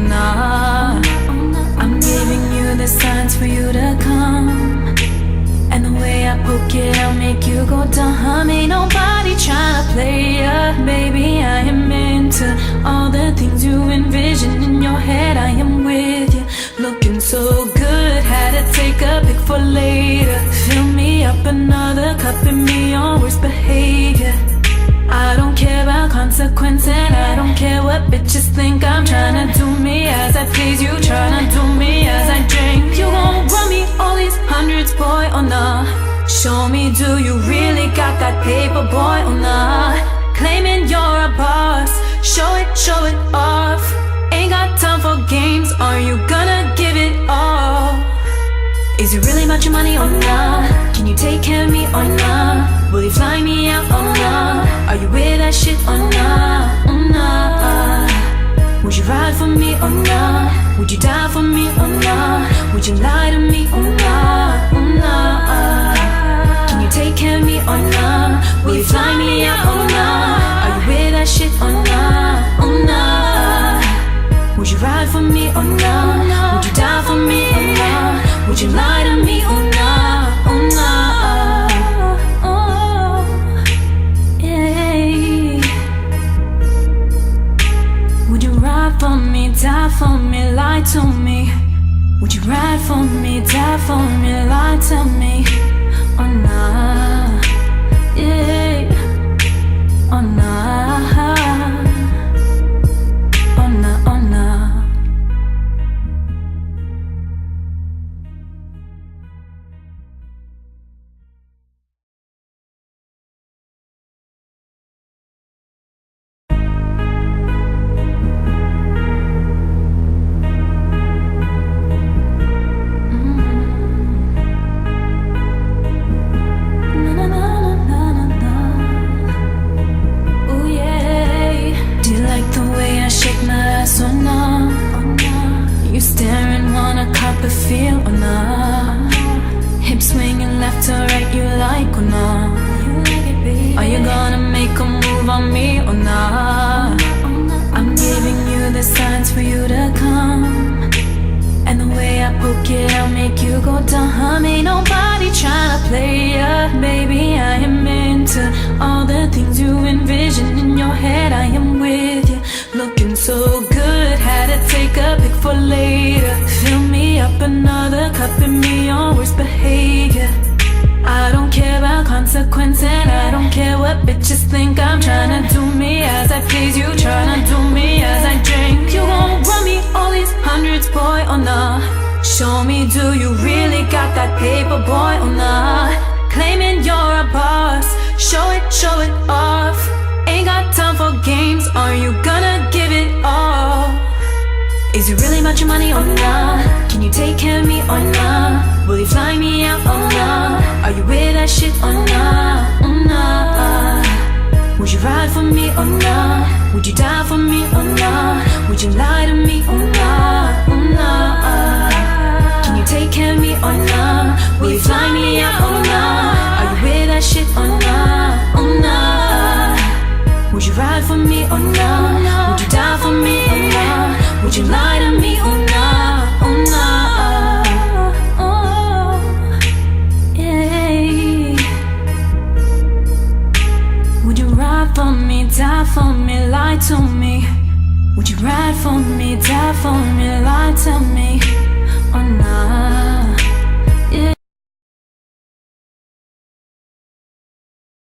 nah. I'm giving you the signs for you to come, and the way I poke it, I'll make you go dumb. Ain't nobody tryna play ya, baby. I am into all the things you envision in your head. I am with you, looking so good. Had to take a pic for later. Fill me up another cup and be on worst behavior. I don't care about consequence, and I don't care what bitches think. I'm tryna do me as I please, you tryna do me as I drink. You gon' run me all these hundreds, boy, or nah? Show me, do you really got that paper, boy, or nah? Claiming you're a boss, show it off. Ain't got time for games, are you gonna give it all? Is it really about your money or nah? Can you take care of me or nah? Will you fly me out or nah? Are you with that shit or nah? Nah. Would you ride for me or nah? Would you die for me or nah? Would you lie to me or nah? Nah. Can you take care of me or nah? Will you fly me out or nah? Are you with that shit or nah? Nah. Would you ride for me or nah? Would you die for me or nah? Would you lie to me or nah? Nah. Would you ride for me, die for me, lie to me? Would you ride for me, die for me, lie to me? Oh nah, yeah. Oh nah, oh nah, oh nah. You staring, wanna cop a feel or nah? Hip swinging left to right, you like or nah? Are you gonna make a move on me or nah? I'm giving you the signs for you to come, and the way I poke it, I'll make you go dumb. Ain't nobody tryna play ya, baby. I am into all the things you envision in your head. I am with you, looking so good. Had to take a pic for later. Fill me up another cup and be on worst behavior. I don't care about consequence, and I don't care what bitches think. I'm tryna do me as I please, you tryna do me as I drink. You gon' run me all these hundreds, boy, or nah? Show me, do you really got that paper, boy, or nah? Claiming you're a boss, show it off. Ain't got time for games, are you gonna give it all? Is it really about your money or nah? Can you take care of me or nah? Will you fly me out or nah? Are you with that shit or nah? Nah. Would you ride for me or nah? Would you die for me or nah? Would you lie to me or nah? Nah. Can you take care of me or nah? Will you fly me out or nah? Are you with that shit or nah? Nah. Would you ride for me or nah? Would you die for me or nah? Would you lie to me or nah? Nah. Yeah. Would you ride for me, die for me, lie to me? Would you ride for me, die for me, lie to me? Oh nah.